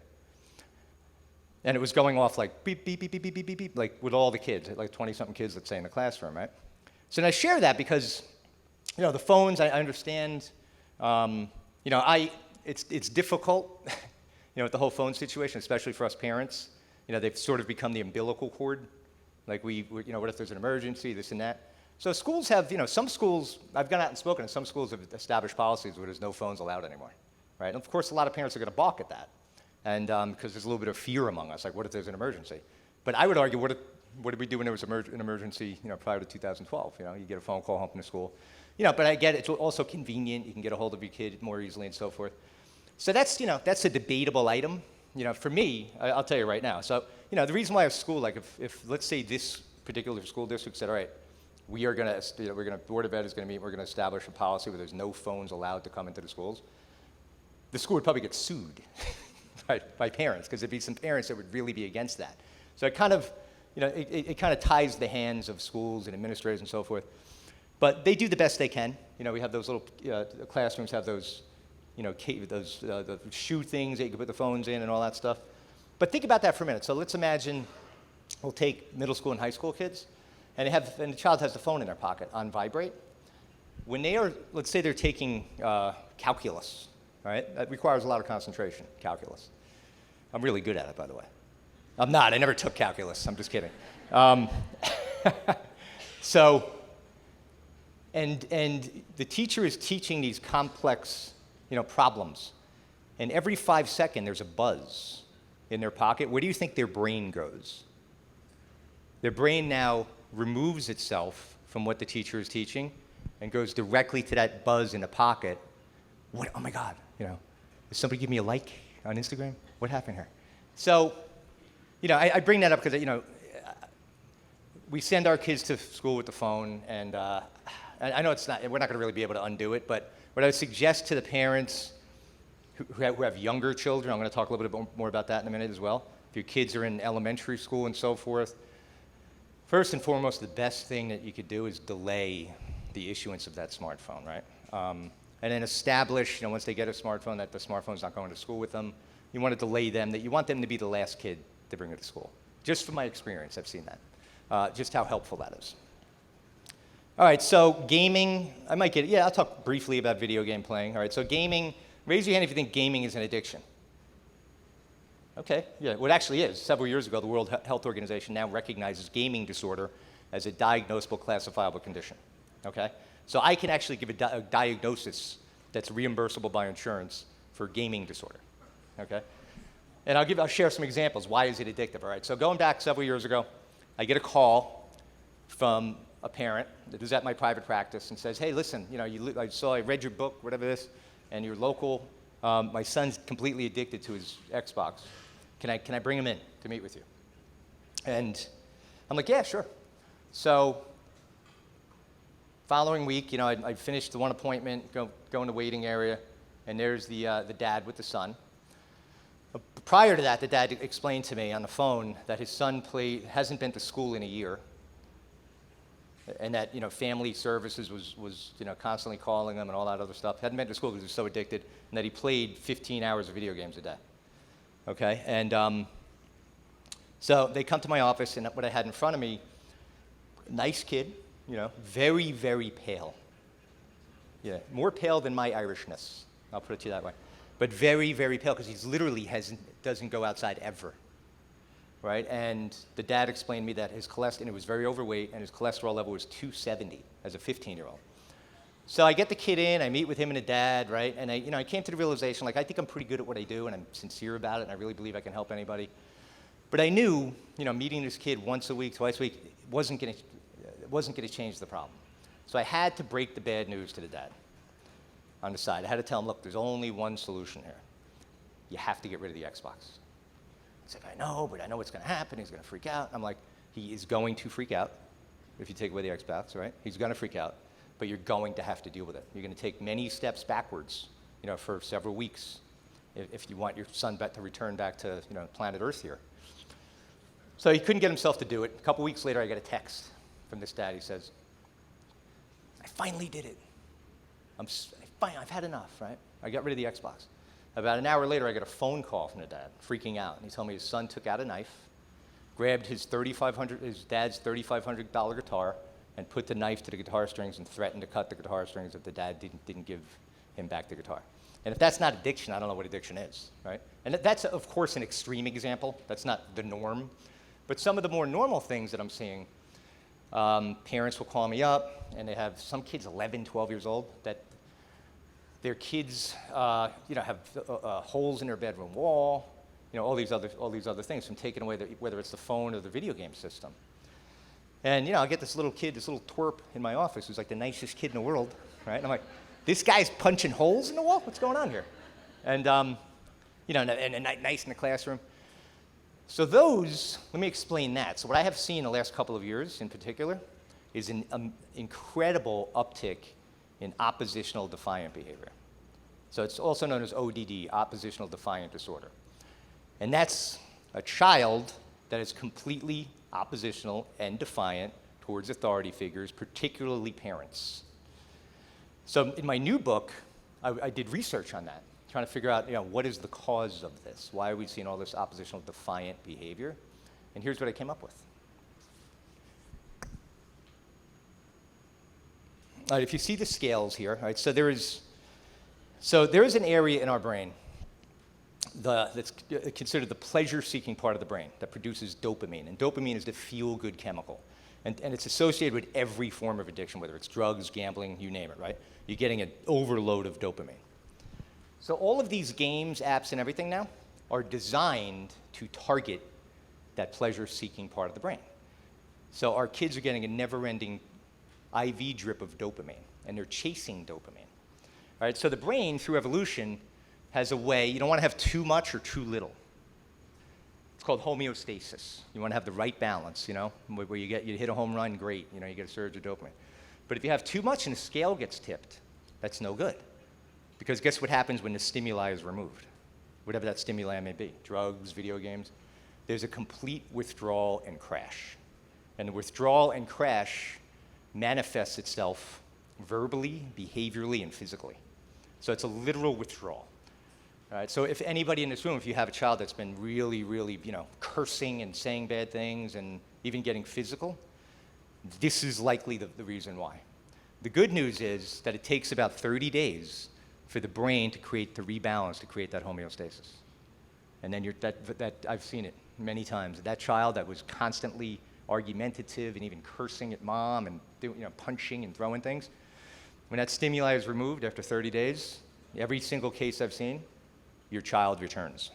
And it was going off like beep, beep, beep, beep, beep, beep, beep, beep, like with all the kids, like 20-something kids, let's say, in the classroom, right? So I share that because, the phones, I understand, it's difficult, with the whole phone situation, especially for us parents. They've sort of become the umbilical cord. Like what if there's an emergency, this and that. So schools have, some schools, I've gone out and spoken, and some schools have established policies where there's no phones allowed anymore, right? And of course, a lot of parents are going to balk at that. And because there's a little bit of fear among us, like what if there's an emergency? But I would argue, what did we do when there was an emergency, prior to 2012? You get a phone call home from the school. But I get it. It's also convenient. You can get a hold of your kid more easily and so forth. So that's a debatable item. For me, I'll tell you right now. So, the reason why a school, like if let's say this particular school district said, all right, Board of Ed is going to meet, we're going to establish a policy where there's no phones allowed to come into the schools, the school would probably get sued by parents, because there'd be some parents that would really be against that. So it kind of, it kind of ties the hands of schools and administrators and so forth. But they do the best they can. We have those little classrooms have those, the shoe things that you can put the phones in and all that stuff. But think about that for a minute. So let's imagine we'll take middle school and high school kids, and the child has the phone in their pocket on vibrate. When they are, let's say they're taking calculus, all right? That requires a lot of concentration, calculus. I'm really good at it, by the way. I'm not. I never took calculus. I'm just kidding. So, and the teacher is teaching these complex, problems. And every 5 seconds, there's a buzz in their pocket. Where do you think their brain goes? Their brain now removes itself from what the teacher is teaching and goes directly to that buzz in the pocket. What? Oh my God! Did somebody give me a like on Instagram? What happened here? So, I bring that up because we send our kids to school with the phone, and I know we're not going to really be able to undo it. But what I would suggest to the parents who have younger children, I'm going to talk a little bit more about that in a minute as well. If your kids are in elementary school and so forth, first and foremost, the best thing that you could do is delay the issuance of that smartphone, right? And then establish, once they get a smartphone, that the smartphone's not going to school with them. you want to delay them, that you want them to be the last kid to bring it to school. Just from my experience, I've seen that. Just how helpful that is. All right, so gaming, I'll talk briefly about video game playing. All right, so gaming, raise your hand if you think gaming is an addiction. Okay, yeah, well, it actually is. Several years ago, the World Health Organization now recognizes gaming disorder as a diagnosable, classifiable condition. Okay, so I can actually give a diagnosis that's reimbursable by insurance for gaming disorder. Okay, and I'll share some examples. Why is it addictive? All right, so going back several years ago, I get a call from a parent that is at my private practice and says, hey, listen, I read your book, whatever this, and you're local. My son's completely addicted to his Xbox. Can I bring him in to meet with you? And I'm like, yeah, sure. So following week, I finished the one appointment, go in the waiting area, and there's the dad with the son. Prior to that, the dad explained to me on the phone that his son hasn't been to school in a year, and that family services was constantly calling him and all that other stuff. Hadn't been to school because he was so addicted, and that he played 15 hours of video games a day. Okay, and so they come to my office, and what I had in front of me, nice kid, very, very pale. Yeah, more pale than my Irishness. I'll put it to you that way. But very, very pale, because he's literally doesn't go outside ever. Right? And the dad explained to me that his cholesterol, and he was very overweight, and his cholesterol level was 270 as a 15-year-old. So I get the kid in, I meet with him and the dad, right? And I came to the realization, I think I'm pretty good at what I do, and I'm sincere about it, and I really believe I can help anybody. But I knew, meeting this kid once a week, twice a week, wasn't going to change the problem. So I had to break the bad news to the dad on the side. I had to tell him, look, there's only one solution here. You have to get rid of the Xbox. He's like, I know, but I know what's going to happen. He's going to freak out. I'm like, he is going to freak out if you take away the Xbox, right? He's going to freak out, but you're going to have to deal with it. You're going to take many steps backwards, for several weeks if you want your son to return back to, planet Earth here. So he couldn't get himself to do it. A couple weeks later, I get a text from this dad. He says, I finally did it. I've had enough, right? I got rid of the Xbox. About an hour later, I get a phone call from the dad, freaking out. And he told me his son took out a knife, grabbed his dad's $3,500 guitar, and put the knife to the guitar strings and threatened to cut the guitar strings if the dad didn't give him back the guitar. And if that's not addiction, I don't know what addiction is, right? And that's, of course, an extreme example. That's not the norm. But some of the more normal things that I'm seeing, parents will call me up, and they have some kids 11, 12 years old that their kids, have holes in their bedroom wall, all these other things from taking away whether it's the phone or the video game system. And I get this little kid, this little twerp in my office who's like the nicest kid in the world, right? And I'm like, this guy's punching holes in the wall? What's going on here? And and nice in the classroom. So let me explain that. So what I have seen the last couple of years in particular is an incredible uptick in oppositional defiant behavior. So it's also known as ODD, oppositional defiant disorder. And that's a child that is completely oppositional and defiant towards authority figures, particularly parents. So in my new book, I did research on that, trying to figure out what is the cause of this? Why are we seeing all this oppositional defiant behavior? And here's what I came up with. All right, if you see the scales here, all right, so there is an area in our brain that's considered the pleasure-seeking part of the brain that produces dopamine. And dopamine is the feel-good chemical. And it's associated with every form of addiction, whether it's drugs, gambling, you name it, right? You're getting an overload of dopamine. So all of these games, apps, and everything now are designed to target that pleasure-seeking part of the brain. So our kids are getting a never-ending IV drip of dopamine, and they're chasing dopamine. All right, so the brain, through evolution, has a way, you don't want to have too much or too little. It's called homeostasis. You want to have the right balance, where you hit a home run, great, you get a surge of dopamine. But if you have too much and the scale gets tipped, that's no good. Because guess what happens when the stimuli is removed? Whatever that stimuli may be, drugs, video games, there's a complete withdrawal and crash. And the withdrawal and crash manifests itself verbally, behaviorally, and physically. So it's a literal withdrawal. All right, so if anybody in this room, if you have a child that's been really, really, cursing and saying bad things and even getting physical, this is likely the reason why. The good news is that it takes about 30 days for the brain to rebalance, to create that homeostasis. And then I've seen it many times. That child that was constantly argumentative and even cursing at mom and punching and throwing things, when that stimuli is removed after 30 days, every single case I've seen, your child returns.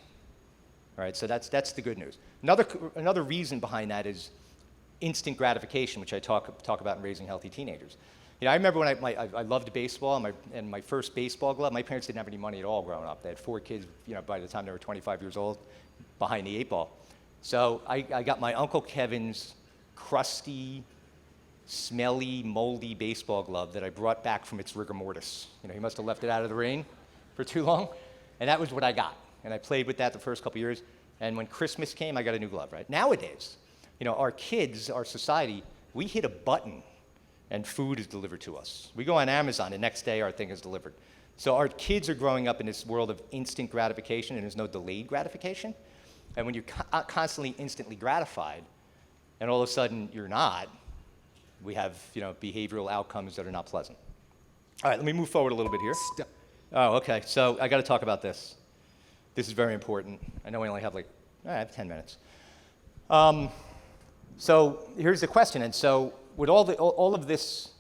All right, so that's the good news. Another reason behind that is instant gratification, which I talk about in raising healthy teenagers. I remember when I loved baseball, and my first baseball glove, my parents didn't have any money at all growing up. They had 4 kids, by the time they were 25 years old, behind the 8 ball. So I got my Uncle Kevin's crusty, smelly, moldy baseball glove that I brought back from its rigor mortis. He must have left it out of the rain for too long, and that was what I got. And I played with that the first couple years, and when Christmas came, I got a new glove, right? Nowadays, our kids, our society, we hit a button and food is delivered to us. We go on Amazon, the next day our thing is delivered. So our kids are growing up in this world of instant gratification, and there's no delayed gratification. And when you're constantly instantly gratified, and all of a sudden you're not, we have behavioral outcomes that are not pleasant. All right, let me move forward a little bit here. Oh, okay, so I got to talk about this. This is very important. I know we only have I have 10 minutes. So here's the question, and so with all of this,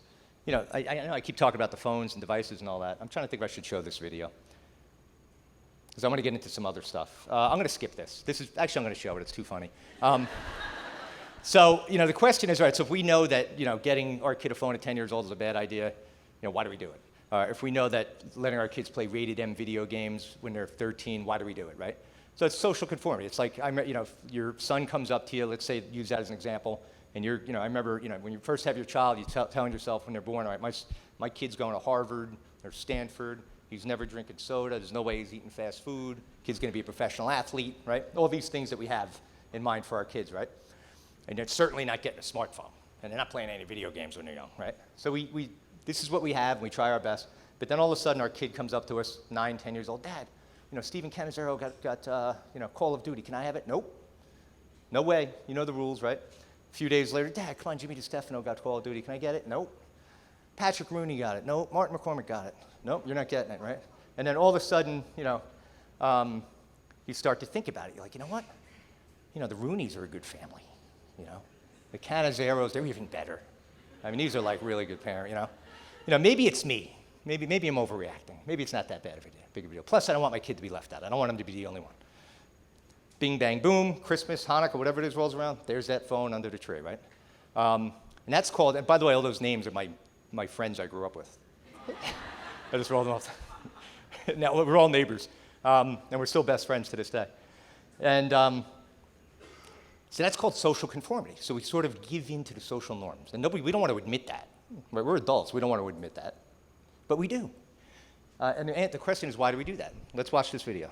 I know I keep talking about the phones and devices and all that. I'm trying to think if I should show this video, because I'm going to get into some other stuff. I'm going to skip this. I'm going to show it. It's too funny. So the question is, all right, so if we know that getting our kid a phone at 10 years old is a bad idea, why do we do it? If we know that letting our kids play rated M video games when they're 13, why do we do it, right? So it's social conformity. It's like, if your son comes up to you, let's say, use that as an example, and I remember, when you first have your child, you're telling yourself when they're born, all right, my kid's going to Harvard or Stanford, he's never drinking soda, there's no way he's eating fast food, kid's going to be a professional athlete, right? All these things that we have in mind for our kids, right? And they're certainly not getting a smartphone, and they're not playing any video games when they're young, right? So this is what we have, and we try our best, but then all of a sudden our kid comes up to us, 9, 10 years old, Dad, Stephen Cannizzaro got Call of Duty, can I have it? Nope. No way, you know the rules, right? A few days later, Dad, come on, Jimmy DiStefano got Call of Duty. Can I get it? Nope. Patrick Rooney got it. Nope. Martin McCormick got it. Nope, you're not getting it, right? And then all of a sudden, you start to think about it. You're like, you know what? The Rooneys are a good family. The Cannizzaros, they're even better. I mean, these are like really good parents. Maybe it's me. Maybe I'm overreacting. Maybe it's not that big of a deal. Plus, I don't want my kid to be left out. I don't want him to be the only one. Bing, bang, boom, Christmas, Hanukkah, whatever it is rolls around, there's that phone under the tree, right? And that's called, and by the way, all those names are my friends I grew up with. I just rolled them off. Now, we're all neighbors, and we're still best friends to this day. And so that's called social conformity. So we sort of give in to the social norms. And we don't want to admit that. Right? We're adults, we don't want to admit that. But we do. And the question is, why do we do that? Let's watch this video.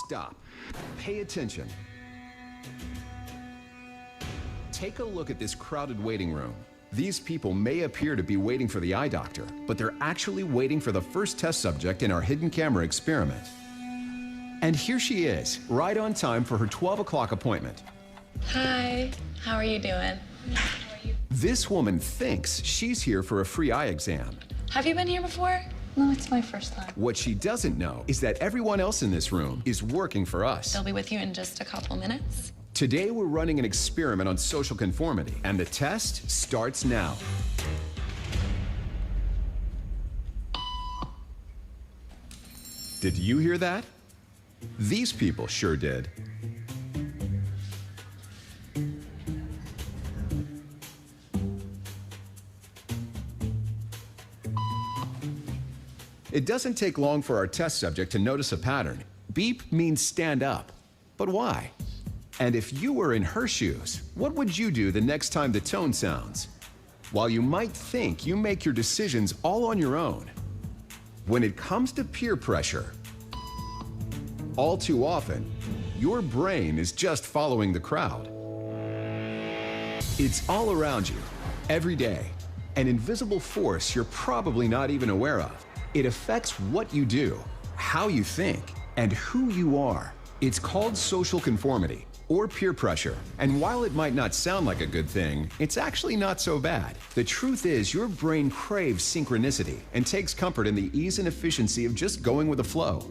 Stop. Pay attention. Take a look at this crowded waiting room. These people may appear to be waiting for the eye doctor, but they're actually waiting for the first test subject in our hidden camera experiment. And here she is, right on time for her 12 o'clock appointment. Hi, how are you doing? This woman thinks she's here for a free eye exam. Have you been here before? No, it's my first time. What she doesn't know is that everyone else in this room is working for us. They'll be with you in just a couple minutes. Today we're running an experiment on social conformity, and the test starts now. Did you hear that? These people sure did. It doesn't take long for our test subject to notice a pattern. Beep means stand up. But why? And if you were in her shoes, what would you do the next time the tone sounds? While you might think you make your decisions all on your own, when it comes to peer pressure, all too often, your brain is just following the crowd. It's all around you, every day, an invisible force you're probably not even aware of. It affects what you do, how you think, and who you are. It's called social conformity, or peer pressure. And while it might not sound like a good thing, it's actually not so bad. The truth is, your brain craves synchronicity and takes comfort in the ease and efficiency of just going with the flow.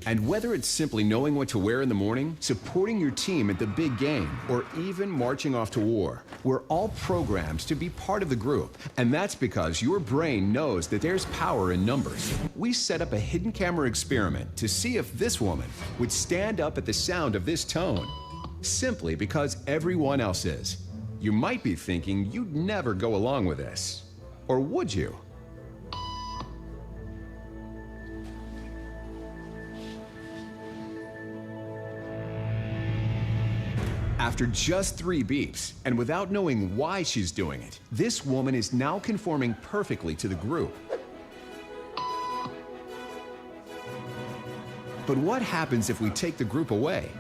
And whether it's simply knowing what to wear in the morning, supporting your team at the big game, or even marching off to war, we're all programmed to be part of the group. And that's because your brain knows that there's power in numbers. We set up a hidden camera experiment to see if this woman would stand up at the sound of this tone, simply because everyone else is. You might be thinking you'd never go along with this. Or would you? After just 3 beeps, and without knowing why she's doing it, this woman is now conforming perfectly to the group. But what happens if we take the group away?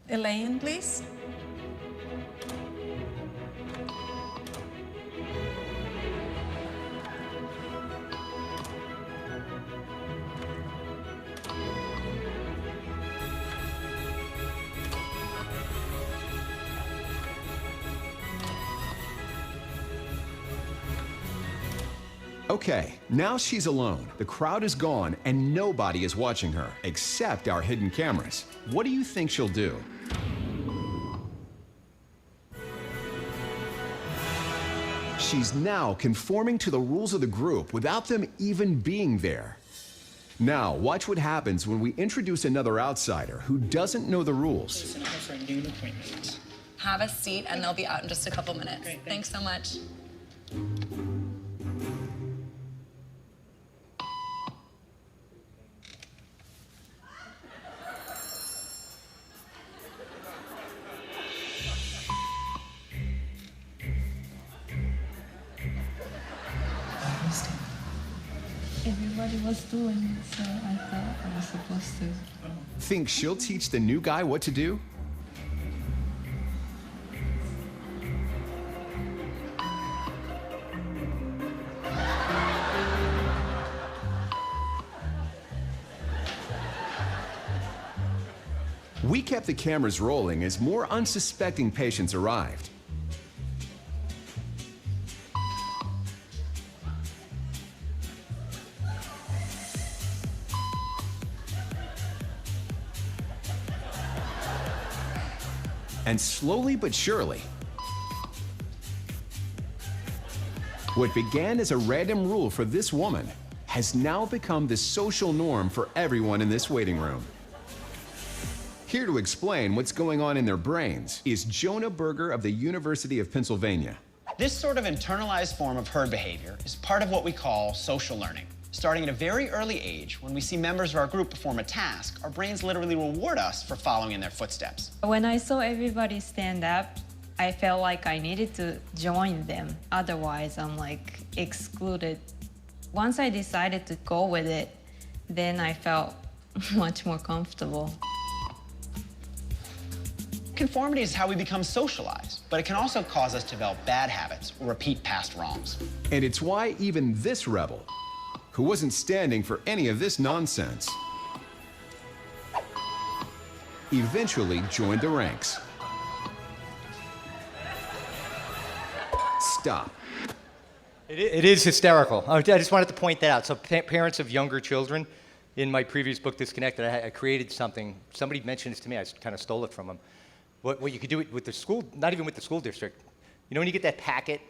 Elaine, please. Okay, now she's alone. The crowd is gone and nobody is watching her, except our hidden cameras. What do you think she'll do? She's now conforming to the rules of the group without them even being there. Now, watch what happens when we introduce another outsider who doesn't know the rules. For a noon appointment. Have a seat, and they'll be out in just a couple minutes. Great, Thanks so much. Everybody was doing it, so I thought I was supposed to. Think she'll teach the new guy what to do? We kept the cameras rolling as more unsuspecting patients arrived. And slowly but surely, what began as a random rule for this woman has now become the social norm for everyone in this waiting room. Here to explain what's going on in their brains is Jonah Berger of the University of Pennsylvania. This sort of internalized form of herd behavior is part of what we call social learning. Starting at a very early age, when we see members of our group perform a task, our brains literally reward us for following in their footsteps. When I saw everybody stand up, I felt like I needed to join them. Otherwise, I'm like excluded. Once I decided to go with it, then I felt much more comfortable. Conformity is how we become socialized, but it can also cause us to develop bad habits or repeat past wrongs. And it's why even this rebel, who wasn't standing for any of this nonsense, eventually joined the ranks. Stop. It is hysterical. I just wanted to point that out. So parents of younger children, in my previous book, Disconnected, I created something. Somebody mentioned this to me. I kind of stole it from them. What you could do with the school, not even with the school district. You know when you get that packet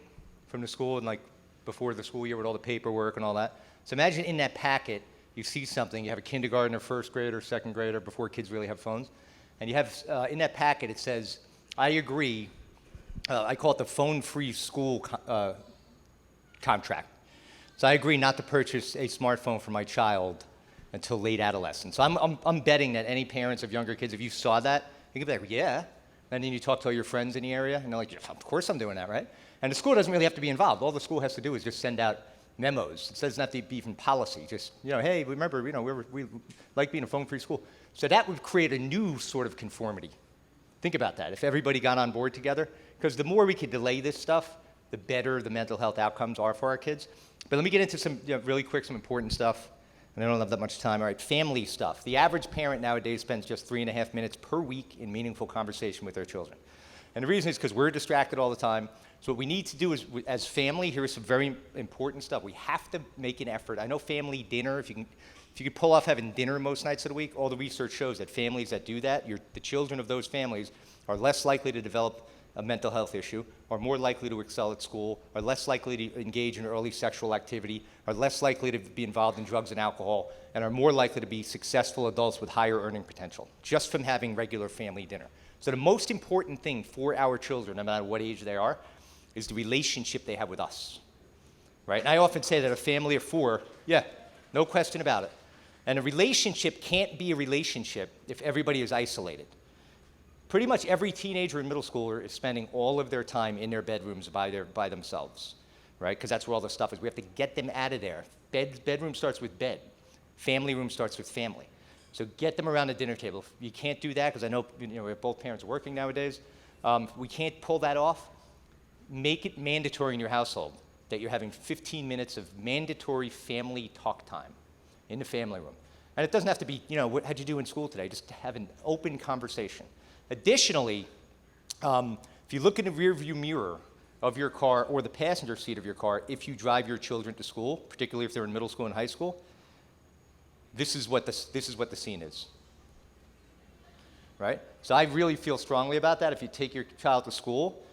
from the school and like before the school year with all the paperwork and all that? So imagine in that packet, you see something, you have a kindergartner, first grader, second grader, before kids really have phones. And you have, in that packet, it says, I agree, I call it the phone-free school contract. So I agree not to purchase a smartphone for my child until late adolescence. So I'm betting that any parents of younger kids, if you saw that, you could be like, yeah. And then you talk to all your friends in the area, and they're like, yeah, of course I'm doing that, right? And the school doesn't really have to be involved. All the school has to do is just send out memos. It doesn't have to be even policy. Just, hey, remember, we like being a phone-free school. So that would create a new sort of conformity. Think about that, if everybody got on board together. Because the more we could delay this stuff, the better the mental health outcomes are for our kids. But let me get into some really quick, some important stuff. And I don't have that much time. All right, family stuff. The average parent nowadays spends just 3.5 minutes per week in meaningful conversation with their children. And the reason is because we're distracted all the time. So what we need to do is, as family, here's some very important stuff. We have to make an effort. I know family dinner, if you could pull off having dinner most nights of the week, all the research shows that families that do that, the children of those families are less likely to develop a mental health issue, are more likely to excel at school, are less likely to engage in early sexual activity, are less likely to be involved in drugs and alcohol, and are more likely to be successful adults with higher earning potential, just from having regular family dinner. So the most important thing for our children, no matter what age they are, is the relationship they have with us, right? And I often say that a family of 4, yeah, no question about it. And a relationship can't be a relationship if everybody is isolated. Pretty much every teenager and middle schooler is spending all of their time in their bedrooms by themselves, right? Because that's where all the stuff is. We have to get them out of there. Bedroom starts with bed. Family room starts with family. So get them around the dinner table. If you can't do that, because I know, both parents are working nowadays. We can't pull that off. Make it mandatory in your household that you're having 15 minutes of mandatory family talk time in the family room. And it doesn't have to be, what how'd you do in school today? Just have an open conversation. Additionally, if you look in the rearview mirror of your car or the passenger seat of your car, if you drive your children to school, particularly if they're in middle school and high school, this is what the scene is, right? So I really feel strongly about that. If you take your child to school,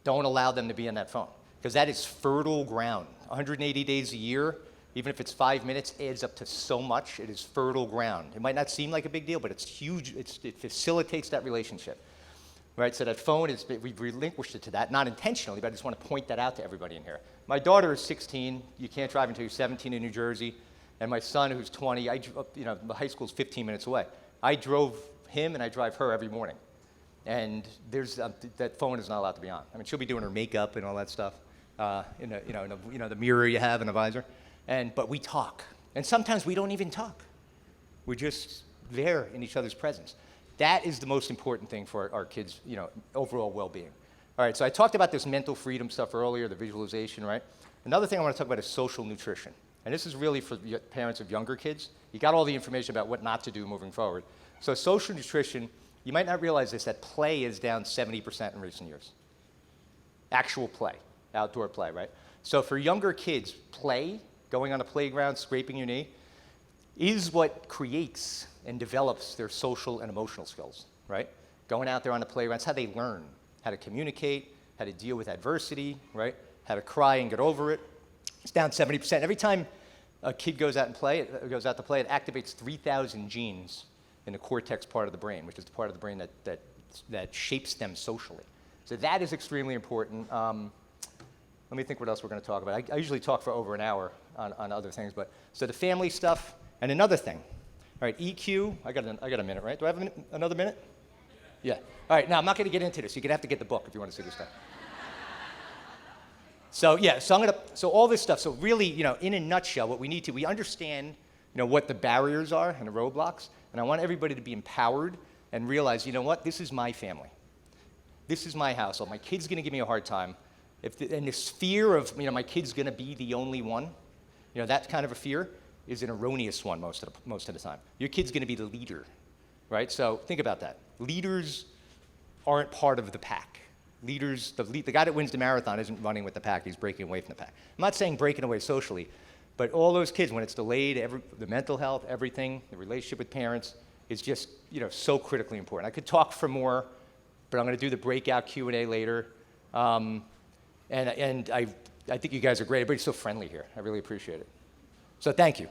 don't allow them to be on that phone, because that is fertile ground. 180 days a year, even if it's 5 minutes, adds up to so much. It is fertile ground. It might not seem like a big deal, but it's huge. It facilitates that relationship, right? So that phone we've relinquished it to that, not intentionally, but I just want to point that out to everybody in here. My daughter is 16. You can't drive until you're 17 in New Jersey. And my son, who's 20, the high school's 15 minutes away. I drove him and I drive her every morning. And that phone is not allowed to be on. I mean, she'll be doing her makeup and all that stuff, the mirror you have and the visor. But we talk. And sometimes we don't even talk. We're just there in each other's presence. That is the most important thing for our kids', overall well-being. All right, so I talked about this mental freedom stuff earlier, the visualization, right? Another thing I want to talk about is social nutrition. And this is really for parents of younger kids. You got all the information about what not to do moving forward. So social nutrition, you might not realize this, that play is down 70% in recent years. Actual play, outdoor play, right? So for younger kids, play, going on a playground, scraping your knee, is what creates and develops their social and emotional skills, right? Going out there on the playground, it's how they learn how to communicate, how to deal with adversity, right? How to cry and get over it. It's down 70%. Every time a kid goes out to play, it activates 3,000 genes in the cortex part of the brain, which is the part of the brain that shapes them socially. So that is extremely important. Let me think what else we're going to talk about. I usually talk for over an hour on other things, so the family stuff, and another thing. All right, EQ, I got a minute, right? Do I have another minute? Yeah. All right, now I'm not going to get into this. You're going to have to get the book if you want to see this stuff. So all this stuff, so really, in a nutshell, what we need to, we understand, what the barriers are and the roadblocks, and I want everybody to be empowered and realize, what, this is my family. This is my household. My kid's going to give me a hard time. And this fear of, my kid's going to be the only one, that kind of a fear is an erroneous one most of the time. Your kid's going to be the leader, right? So think about that. Leaders aren't part of the pack. Leaders, the guy that wins the marathon isn't running with the pack, he's breaking away from the pack. I'm not saying breaking away socially, but all those kids, when it's delayed, the mental health, everything, the relationship with parents is just, so critically important. I could talk for more, but I'm going to do the breakout Q&A later. And I think you guys are great. Everybody's so friendly here. I really appreciate it. So thank you.